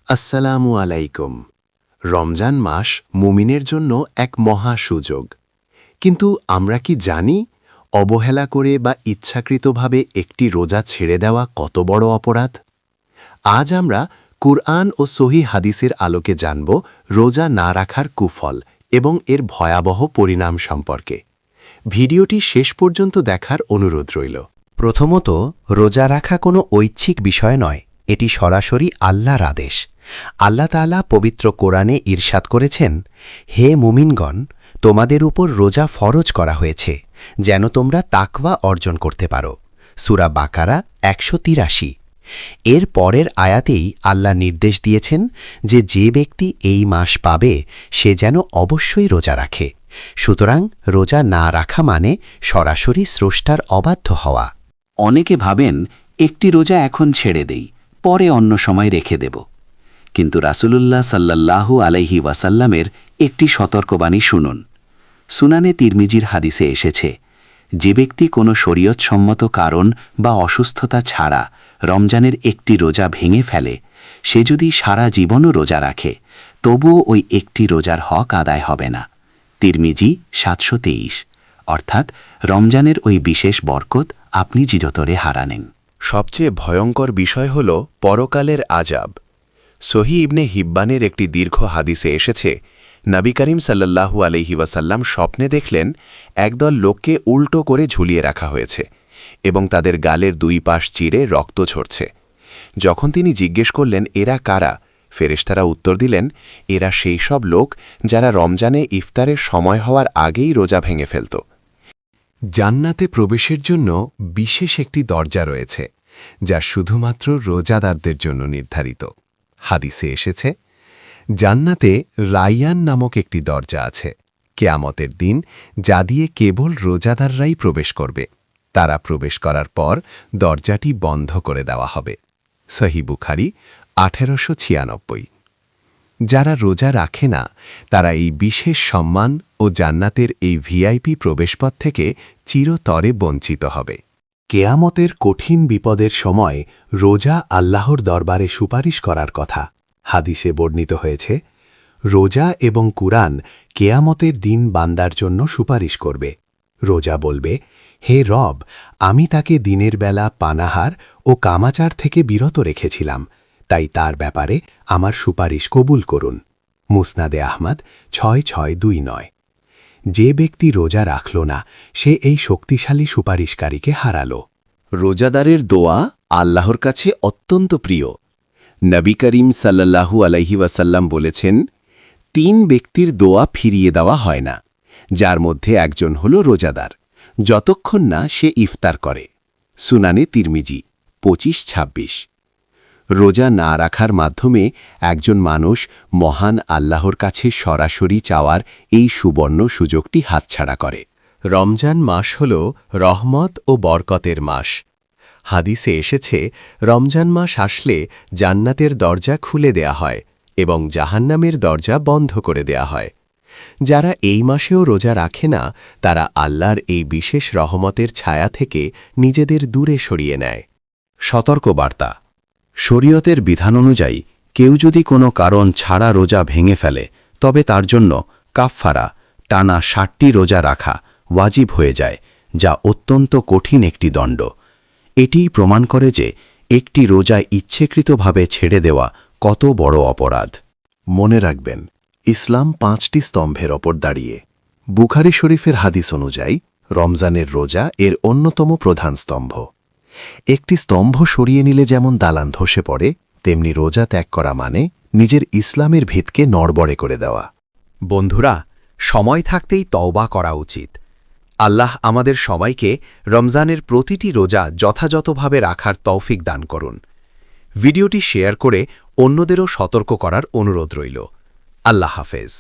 আসসালামু আলাইকুম। রমজান মাস মুমিনের জন্য এক মহা সুযোগ। কিন্তু আমরা কি জানি অবহেলা করে বা ইচ্ছাকৃতভাবে একটি রোজা ছেড়ে দেওয়া কত বড় অপরাধ? আজ আমরা কুরআন ও সহি হাদিসের আলোকে জানব রোজা না রাখার কুফল এবং এর ভয়াবহ পরিণাম সম্পর্কে। ভিডিওটি শেষ পর্যন্ত দেখার অনুরোধ রইল। প্রথমত, রোজা রাখা কোনো ঐচ্ছিক বিষয় নয়, এটি সরাসরি আল্লাহর আদেশ। আল্লাহ তাআলা পবিত্র কোরআনে ইরশাদ করেছেন, হে মুমিনগণ, তোমাদের উপর রোজা ফরজ করা হয়েছে যেন তোমরা তাকওয়া অর্জন করতে পারো। সূরা বাকারা ১৮৩। এর পরের আয়াতেই আল্লাহ নির্দেশ দিয়েছেন যে ব্যক্তি এই মাস পাবে সে যেন অবশ্যই রোজা রাখে। সুতরাং রোজা না রাখা মানে সরাসরি স্রষ্টার অবাধ্য হওয়া। অনেকে ভাবেন একটি রোজা এখন ছেড়ে দেই, পরে অন্য সময় রেখে দেব। কিন্তু রাসূলুল্লাহ সাল্লাল্লাহু আলাইহি ওয়াসাল্লামের একটি সতর্কবাণী শুনুন। সুনানে তিরমিজির হাদিসে এসেছে, যে ব্যক্তি কোনো শরীয়তসম্মত কারণ বা অসুস্থতা ছাড়া রমজানের একটি রোজা ভেঙে ফেলে, সে যদি সারা জীবনও রোজা রাখে তবুও ওই একটি রোজার হক আদায় হবে না। তিরমিজি ৭২৩। অর্থাৎ রমজানের ওই বিশেষ বরকত আপনি চিরতরে হারানেন। সবচেয়ে ভয়ঙ্কর বিষয় হল পরকালের আযাব। সহিহ ইবনে হিব্বানের একটি দীর্ঘ হাদিসে এসেছে, নবী করিম সাল্লাল্লাহু আলাইহি ওয়াসাল্লাম স্বপ্নে দেখলেন একদল লোককে উল্টো করে ঝুলিয়ে রাখা হয়েছে এবং তাদের গালের দুই পাশ চিরে রক্ত ঝরছে। যখন তিনি জিজ্ঞেস করলেন এরা কারা, ফেরেশতারা উত্তর দিলেন, এরা সেই সব লোক যারা রমজানে ইফতারের সময় হওয়ার আগেই রোজা ভেঙে ফেলত। জান্নাতে প্রবেশের জন্য বিশেষ একটি দরজা রয়েছে যা শুধুমাত্র রোজাদারদের জন্য নির্ধারিত। হাদিসে এসেছে, জান্নাতে রাইয়ান নামক একটি দরজা আছে কিয়ামতের দিন, যা দিয়ে কেবল রোজাদাররাই প্রবেশ করবে। তারা প্রবেশ করার পর দরজাটি বন্ধ করে দেওয়া হবে। সহিহ বুখারী ১৮৯৬। যারা রোজা রাখে না তারা এই বিশেষ সম্মান ও জান্নাতের এই ভিআইপি প্রবেশপথ থেকে চিরতরে বঞ্চিত হবে। কেয়ামতের কঠিন বিপদের সময় রোজা আল্লাহর দরবারে সুপারিশ করার কথা। হাদিসে বর্ণিত হয়েছে, রোজা এবং কুরআন কেয়ামতের দিন বান্দার জন্য সুপারিশ করবে। রোজা বলবে, হে রব, আমি তাকে দিনের বেলা পানাহার ও কামাচার থেকে বিরত রেখেছিলাম, তাই তার ব্যাপারে আমার সুপারিশ কবুল করুন। মুসনাদে আহমদ ৬৬২৯। যে ব্যক্তি রোজা রাখল না সে এই শক্তিশালী সুপারিশকারীকে হারালো। রোজাদারের দোয়া আল্লাহর কাছে অত্যন্ত প্রিয়। নবী করিম সাল্লাল্লাহু আলাইহি ওয়াসাল্লাম বলেছেন, ৩ ব্যক্তির দোয়া ফিরিয়ে দেওয়া হয় না, যার মধ্যে একজন হল রোজাদার, যতক্ষণ না সে ইফতার করে। সুনানে তিরমিজি ২৫-২৬। রোজা না রাখার মাধ্যমে একজন মানুষ মহান আল্লাহর কাছে সরাসরি চাওয়ার এই সুবর্ণ সুযোগটি হাতছাড়া করে। রমজান মাস হল রহমত ও বরকতের মাস। হাদিসে এসেছে, রমজান মাস আসলে জান্নাতের দরজা খুলে দেয়া হয় এবং জাহান্নামের দরজা বন্ধ করে দেয়া হয়। যারা এই মাসেও রোজা রাখে না তারা আল্লাহর এই বিশেষ রহমতের ছায়া থেকে নিজেদের দূরে সরিয়ে নেয়। সতর্কবার্তা: শরীয়তের বিধান অনুযায়ী কেউ যদি কোনো কারণ ছাড়া রোজা ভেঙে ফেলে তবে তার জন্য কাফফারা, টানা ৬০টি রোজা রাখা ওয়াজিব হয়ে যায়, যা অত্যন্ত কঠিন একটি দণ্ড। এটিই প্রমাণ করে যে একটি রোজা ইচ্ছেকৃতভাবে ছেড়ে দেওয়া কত বড় অপরাধ। মনে রাখবেন, ইসলাম ৫টি স্তম্ভের ওপর দাঁড়িয়ে। বুখারী শরীফের হাদিস অনুযায়ী রমজানের রোজা এর অন্যতম প্রধান স্তম্ভ। একটি স্তম্ভ সরিয়ে নিলে যেমন দালান ধসে পড়ে, তেমনি রোজা ত্যাগ করা মানে নিজের ইসলামের ভিতকে নড়বড়ে করে দেওয়া। বন্ধুরা, সময় থাকতেই তওবা করা উচিত। আল্লাহ আমাদের সবাইকে রমজানের প্রতিটি রোজা যথাযথভাবে রাখার তৌফিক দান করুন। ভিডিওটি শেয়ার করে অন্যদেরও সতর্ক করার অনুরোধ রইল। আল্লাহ হাফেজ।